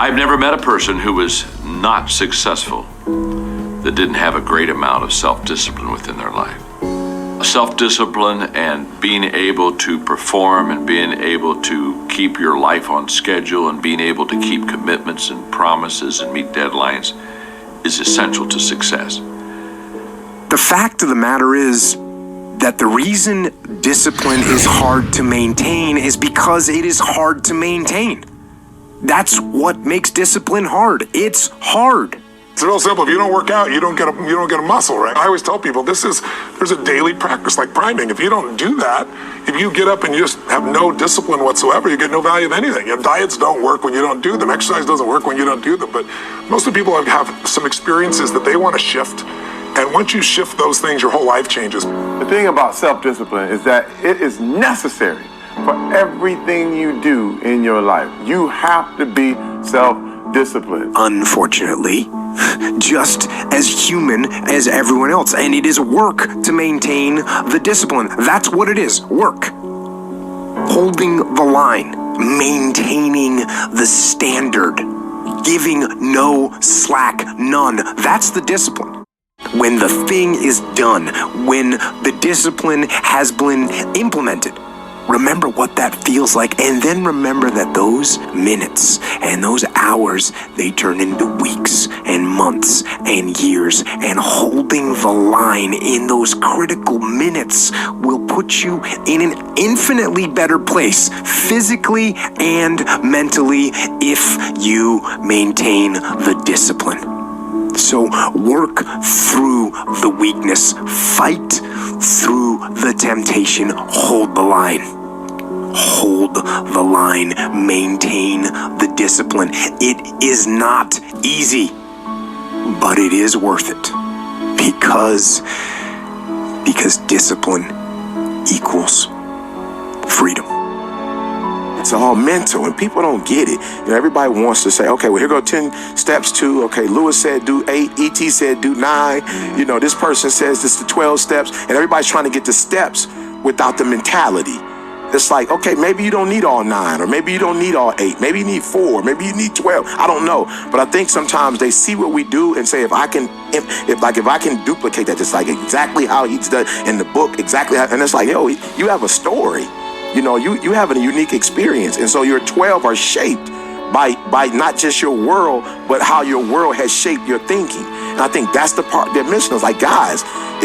I've never met a person who was not successful that didn't have a great amount of self-discipline within their life. Self-discipline and being able to perform and being able to keep your life on schedule and being able to keep commitments and promises and meet deadlines is essential to success. The fact of the matter is that the reason discipline is hard to maintain is because it is hard to maintain. That's what makes discipline hard. It's hard. It's real simple. If you don't work out, you don't get a muscle, right? I always tell people there's a daily practice like priming. If you don't do that, if you get up and you just have no discipline whatsoever, you get no value of anything. Your diets don't work when you don't do them. Exercise doesn't work when you don't do them. But most of the people have some experiences that they want to shift. And once you shift those things, your whole life changes. The thing about self-discipline is that it is necessary for everything you do in your life. You have to be self-disciplined. Unfortunately, just as human as everyone else. And it is work to maintain the discipline. That's what it is, work. Holding the line, maintaining the standard, giving no slack, none. That's the discipline. When the thing is done, when the discipline has been implemented, remember what that feels like, and then remember that those minutes and those hours, they turn into weeks and months and years, and holding the line in those critical minutes will put you in an infinitely better place, physically and mentally, if you maintain the discipline. So work through the weakness, fight through the temptation, hold the line. Hold the line, maintain the discipline. It is not easy, but it is worth it because discipline equals freedom. It's all mental, and people don't get it. You know, everybody wants to say, okay, well, here go 10 steps to, okay, Lewis said do 8, E.T. said do 9. You know, this person says this is the 12 steps, and everybody's trying to get the steps without the mentality. It's like, okay, maybe you don't need all 9, or maybe you don't need all 8. Maybe you need 4, maybe you need 12. I don't know. But I think sometimes they see what we do and say, if I can duplicate that, just like exactly how he's done in the book, exactly how, and it's like, yo, you have a story. You know, you have a unique experience. And so your 12 are shaped by not just your world, but how your world has shaped your thinking. And I think that's the part they're missing. It's like, guys,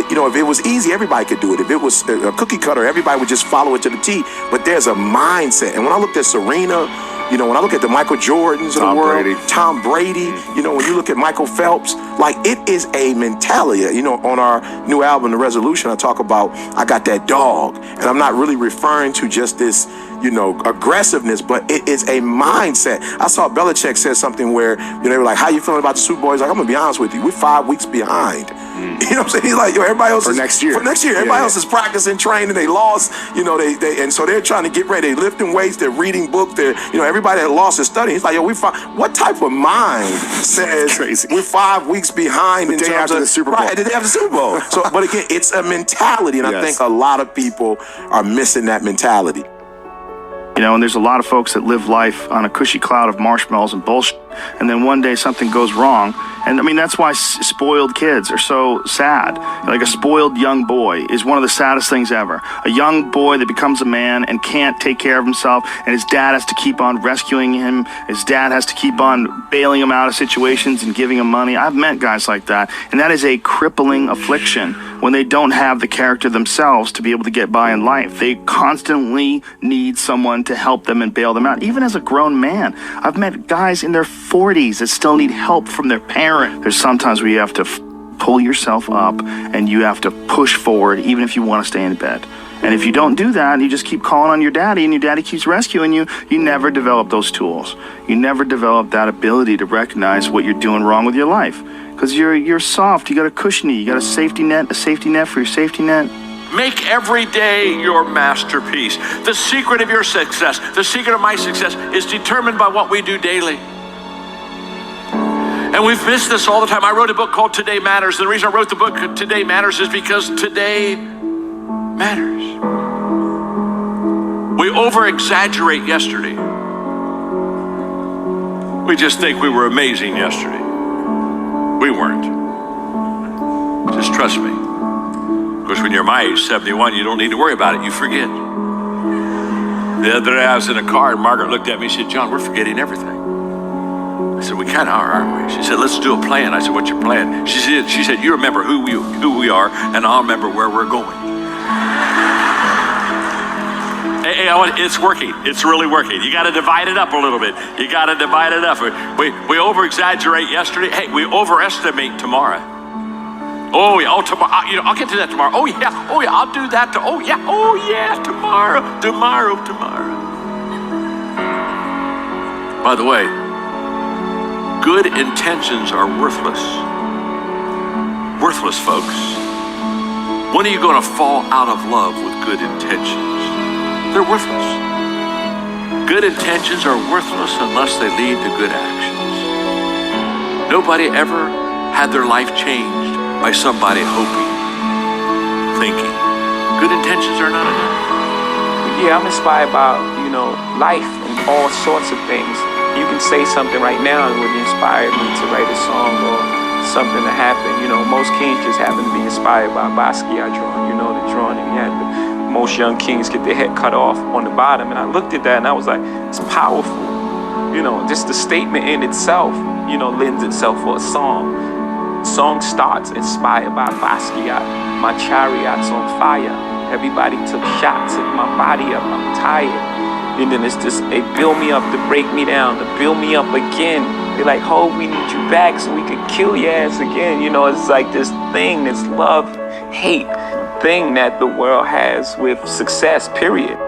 you know, if it was easy, everybody could do it. If it was a cookie cutter, everybody would just follow it to the T. But there's a mindset. And when I looked at Serena, you know, when I look at the Michael Jordans of the world, Tom Brady, you know, when you look at Michael Phelps, like, it is a mentality. You know, on our new album, The Resolution, I talk about, I got that dog. And I'm not really referring to just this, you know, aggressiveness, but it is a mindset. I saw Belichick said something where, you know, they were like, how you feeling about the Super Bowl? He's like, I'm going to be honest with you. We're 5 weeks behind. You know what I'm saying? He's like, yo, everybody else is next year. For next year. Everybody else is practicing, training. They lost, you know, and so they're trying to get ready. They're lifting weights. They're reading books. They're, you know, everybody that lost is studying. He's like, yo, what type of mind says we're 5 weeks behind the day after the Super Bowl? Right, the day after the Super Bowl. So, but again, it's a mentality, and I think a lot of people are missing that mentality. You know, and there's a lot of folks that live life on a cushy cloud of marshmallows and bullshit, and then one day something goes wrong. And I mean, that's why spoiled kids are so sad. Like, a spoiled young boy is one of the saddest things ever. A young boy that becomes a man and can't take care of himself, and his dad has to keep on rescuing him. His dad has to keep on bailing him out of situations and giving him money. I've met guys like that, and that is a crippling affliction when they don't have the character themselves to be able to get by in life. They constantly need someone to help them and bail them out. Even as a grown man, I've met guys in their 40s that still need help from their parents. There's sometimes where you have to pull yourself up and you have to push forward, even if you want to stay in bed. And if you don't do that, and you just keep calling on your daddy and your daddy keeps rescuing you, you never develop those tools. You never develop that ability to recognize what you're doing wrong with your life. Because you're soft, you got a cushiony, you got a safety net for your safety net. Make every day your masterpiece. The secret of your success, the secret of my success, is determined by what we do daily. And we've missed this all the time. I wrote a book called Today Matters. And the reason I wrote the book Today Matters is because today matters. We over-exaggerate yesterday. We just think we were amazing yesterday. We weren't. Just trust me. Of course, when you're my age, 71, you don't need to worry about it. You forget. The other day I was in a car and Margaret looked at me and said, John, we're forgetting everything. I said, we kind of are, aren't we? She said, let's do a plan. I said, what's your plan? She said, you remember who we are, and I'll remember where we're going. Hey, it's working. It's really working. You got to divide it up a little bit. You got to divide it up. We over-exaggerate yesterday. Hey, we overestimate tomorrow. Oh yeah, tomorrow. I'll get to that tomorrow. Oh yeah, I'll do that. Oh yeah, tomorrow. By the way, good intentions are worthless. Worthless, folks. When are you going to fall out of love with good intentions? They're worthless. Good intentions are worthless unless they lead to good actions. Nobody ever had their life changed by somebody hoping, thinking. Good intentions are not enough. Yeah, I'm inspired by, life and all sorts of things. You can say something right now that would inspire me to write a song or something to happen. Most kings just happen to be inspired by Basquiat drawing, the drawing, and you had most young kings get their head cut off on the bottom. And I looked at that and I was like, it's powerful. Just the statement in itself, lends itself for a song. Song starts inspired by Basquiat. My chariot's on fire. Everybody took shots at my body up. I'm tired. And then it's just, they build me up to break me down, to build me up again. They're like, oh, we need you back so we can kill your ass again. It's like this thing, this love, hate thing that the world has with success, period.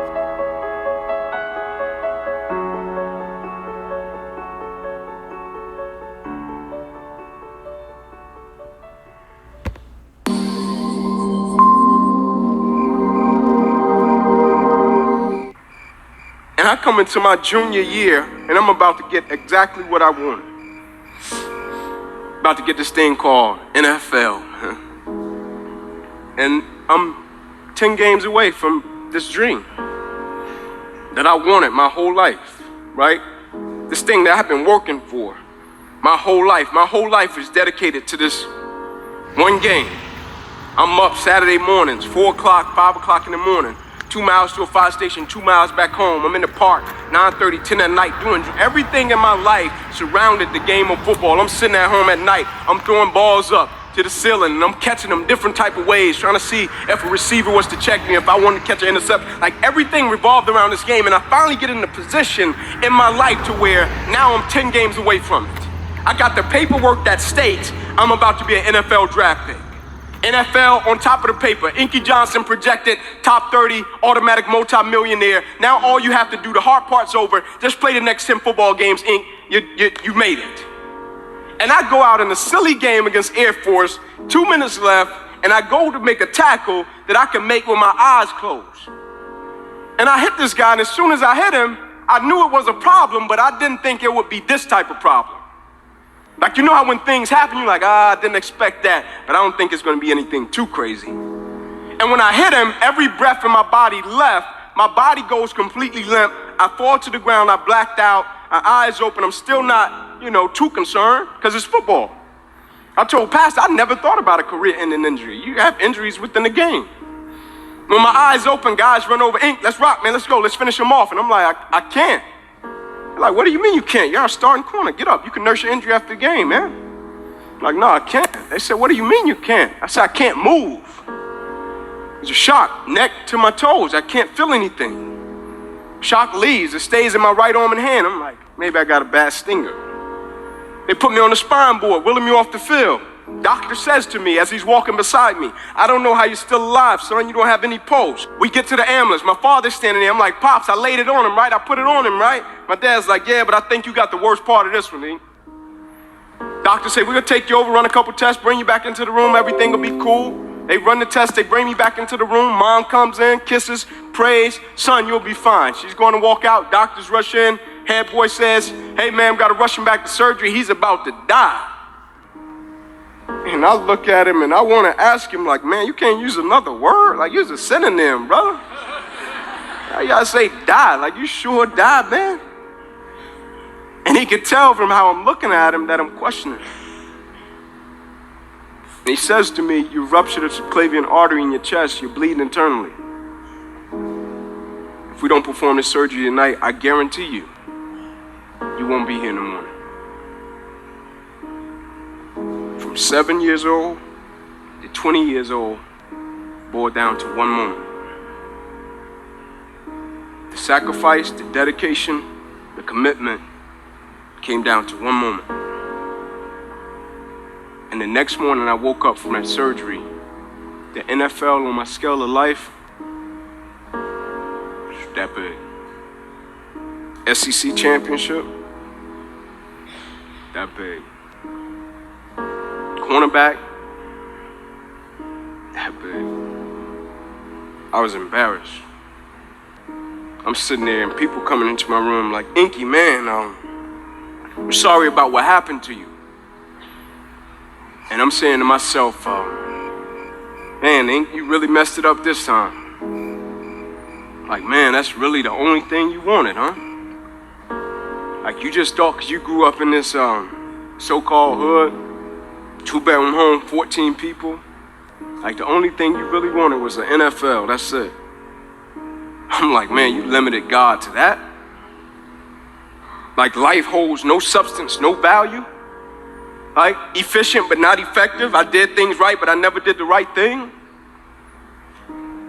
And I come into my junior year, and I'm about to get exactly what I wanted. About to get this thing called NFL. And I'm 10 games away from this dream that I wanted my whole life, right? This thing that I've been working for my whole life. My whole life is dedicated to this one game. I'm up Saturday mornings, 4 o'clock, 5 o'clock in the morning. 2 miles to a fire station, 2 miles back home. I'm in the park, 9:30, 10 at night, doing everything in my life surrounded the game of football. I'm sitting at home at night. I'm throwing balls up to the ceiling, and I'm catching them different type of ways, trying to see if a receiver was to check me, if I wanted to catch an interception. Like, everything revolved around this game, and I finally get in a position in my life to where now I'm 10 games away from it. I got the paperwork that states I'm about to be an NFL draft pick. NFL on top of the paper. Inky Johnson projected top 30, automatic multi-millionaire. Now all you have to do, the hard part's over. Just play the next 10 football games, Ink. You made it. And I go out in a silly game against Air Force, 2 minutes left, and I go to make a tackle that I can make with my eyes closed. And I hit this guy, and as soon as I hit him, I knew it was a problem, but I didn't think it would be this type of problem. Like, how when things happen, you're like, I didn't expect that, but I don't think it's going to be anything too crazy. And when I hit him, every breath in my body left. My body goes completely limp. I fall to the ground. I blacked out. My eyes open. I'm still not, too concerned because it's football. I told Pastor, I never thought about a career-ending injury. You have injuries within the game. When my eyes open, guys run over, Ink, let's rock, man. Let's go. Let's finish him off. And I'm like, I can't. Like, what do you mean you can't? You're our starting corner. Get up. You can nurse your injury after the game, man. I'm like, no, I can't. They said, what do you mean you can't? I said, I can't move. There's a shock, neck to my toes. I can't feel anything. Shock leaves. It stays in my right arm and hand. I'm like, maybe I got a bad stinger. They put me on the spine board, wheeling me off the field. Doctor says to me as he's walking beside me, I don't know how you're still alive, son. You don't have any pulse. We get to the ambulance. My father's standing there. I'm like, Pops, I laid it on him, right? I put it on him, right? My dad's like, yeah, but I think you got the worst part of this one, E. Doctor say, we're going to take you over, run a couple tests, bring you back into the room. Everything will be cool. They run the test. They bring me back into the room. Mom comes in, kisses, prays. Son, you'll be fine. She's going to walk out. Doctors rush in. Head boy says, hey, man, got to rush him back to surgery. He's about to die. And I look at him and I want to ask him, like, man, you can't use another word? Like, use a synonym, brother. How y'all say die? Like, you sure die, man? And he could tell from how I'm looking at him that I'm questioning. And he says to me, you ruptured a subclavian artery in your chest, you're bleeding internally. If we don't perform this surgery tonight, I guarantee you, you won't be here in the morning. From 7 years old to 20 years old, boiled down to one moment. The sacrifice, the dedication, the commitment came down to one moment. And the next morning I woke up from that surgery. The NFL on my scale of life was that big. SEC championship, that big. Cornerback, that big. I was embarrassed. I'm sitting there and people coming into my room like, Inky, man, I'm sorry about what happened to you. And I'm saying to myself, man, Ink, you really messed it up this time. Like, man, that's really the only thing you wanted, huh? Like, you just thought because you grew up in this so-called hood, 2-bedroom home, 14 people, like the only thing you really wanted was the NFL, that's it. I'm like, man, you limited God to that? Like life holds no substance, no value? Like efficient but not effective? I did things right, but I never did the right thing?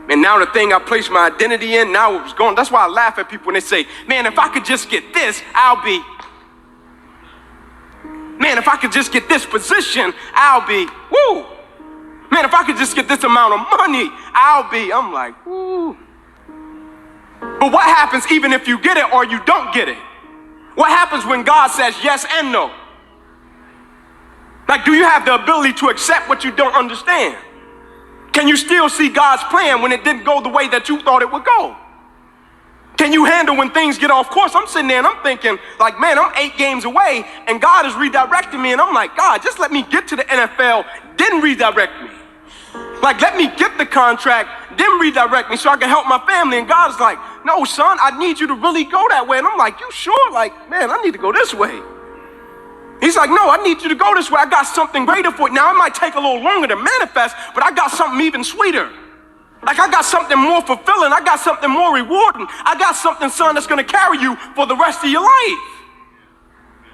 And now the thing I placed my identity in, now it was gone. That's why I laugh at people when they say, man, if I could just get this, I'll be. Man, if I could just get this position, I'll be. Woo! Man, if I could just get this amount of money, I'll be. I'm like, woo. But what happens even if you get it or you don't get it? What happens when God says yes and no? Like, do you have the ability to accept what you don't understand? Can you still see God's plan when it didn't go the way that you thought it would go? Can you handle when things get off course? I'm sitting there and I'm thinking, like, man, I'm 8 games away and God is redirecting me. And I'm like, God, just let me get to the NFL, then redirect me. Like, let me get the contract, then redirect me so I can help my family. And God's like, no, son, I need you to really go that way. And I'm like, you sure? Like, man, I need to go this way. He's like, no, I need you to go this way. I got something greater for you. Now, it might take a little longer to manifest, but I got something even sweeter. Like, I got something more fulfilling. I got something more rewarding. I got something, son, that's going to carry you for the rest of your life.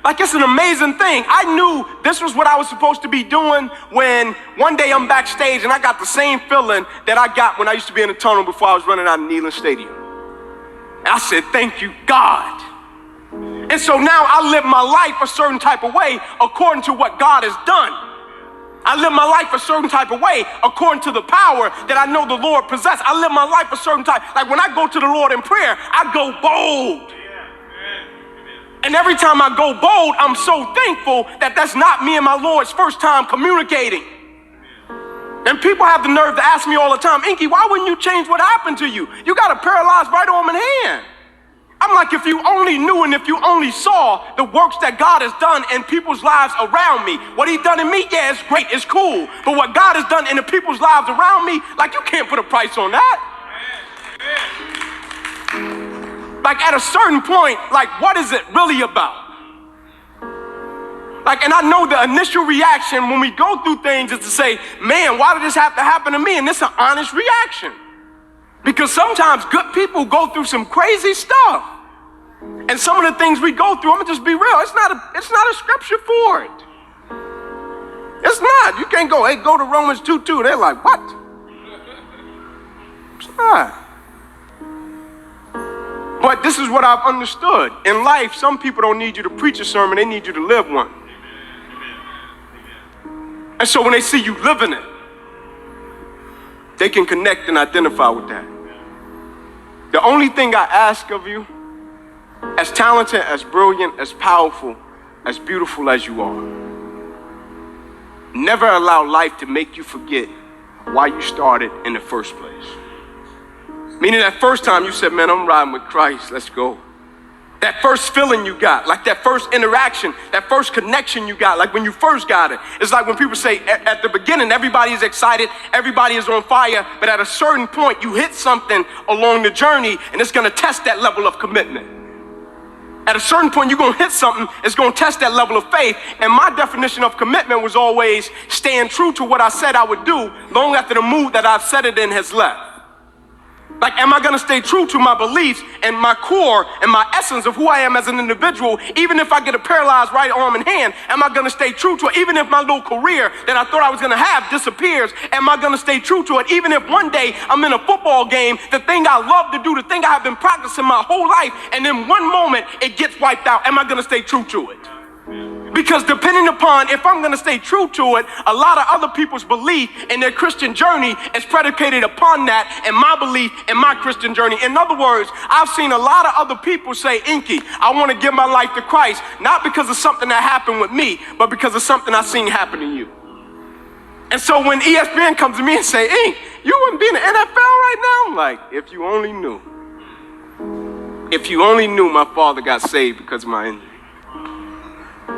Like, it's an amazing thing. I knew this was what I was supposed to be doing when one day I'm backstage and I got the same feeling that I got when I used to be in the tunnel before I was running out of Neyland Stadium. And I said, thank you, God. And so now I live my life a certain type of way according to what God has done. I live my life a certain type of way according to the power that I know the Lord possesses. I live my life a certain type. Like when I go to the Lord in prayer, I go bold. And every time I go bold, I'm so thankful that that's not me and my Lord's first time communicating. And people have the nerve to ask me all the time, Inky, why wouldn't you change what happened to you? You got a paralyzed right arm and hand. I'm like, if you only knew and if you only saw the works that God has done in people's lives around me, what he's done in me, yeah, it's great, it's cool. But what God has done in the people's lives around me, like you can't put a price on that. Like at a certain point, like what is it really about? Like, and I know the initial reaction when we go through things is to say, man, why did this have to happen to me? And it's an honest reaction. Because sometimes good people go through some crazy stuff. And some of the things we go through, I'm gonna just be real, it's not a scripture for it. It's not. You can't go, hey, go to Romans 2:2. They're like, what? It's not. But this is what I've understood. In life, some people don't need you to preach a sermon, they need you to live one. And so when they see you living it, they can connect and identify with that. The only thing I ask of you, as talented, as brilliant, as powerful, as beautiful as you are, never allow life to make you forget why you started in the first place. Meaning that first time you said, man, I'm riding with Christ, let's go. That first feeling you got, like that first interaction, that first connection you got, like when you first got it. It's like when people say at the beginning, everybody is excited, everybody is on fire, but at a certain point you hit something along the journey and it's gonna test that level of commitment. At a certain point, you're gonna hit something, it's gonna test that level of faith. And my definition of commitment was always staying true to what I said I would do long after the mood that I've said it in has left. Like, am I gonna stay true to my beliefs and my core and my essence of who I am as an individual? Even if I get a paralyzed right arm and hand, am I gonna stay true to it? Even if my little career that I thought I was gonna have disappears, am I gonna stay true to it? Even if one day I'm in a football game, the thing I love to do, the thing I have been practicing my whole life, and in one moment it gets wiped out, am I gonna stay true to it? Because depending upon if I'm gonna stay true to it, a lot of other people's belief in their Christian journey is predicated upon that and my belief in my Christian journey. In other words, I've seen a lot of other people say, Inky, I wanna give my life to Christ, not because of something that happened with me, but because of something I seen happen to you. And so when ESPN comes to me and say, Ink, you wouldn't be in the NFL right now? I'm like, if you only knew. If you only knew my father got saved because of my injury.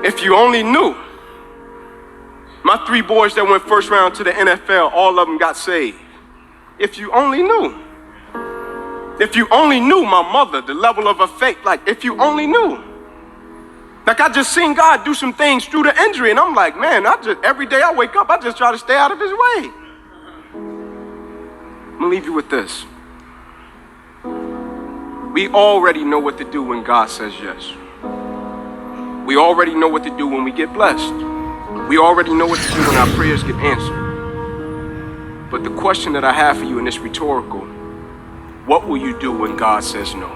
If you only knew. My 3 boys that went first round to the NFL, all of them got saved. If you only knew. If you only knew my mother, the level of her faith, like if you only knew. Like I just seen God do some things through the injury and I'm like, man, every day I wake up, I just try to stay out of his way. I'm gonna leave you with this. We already know what to do when God says yes. We already know what to do when we get blessed. We already know what to do when our prayers get answered. But the question that I have for you in this rhetorical, what will you do when God says no?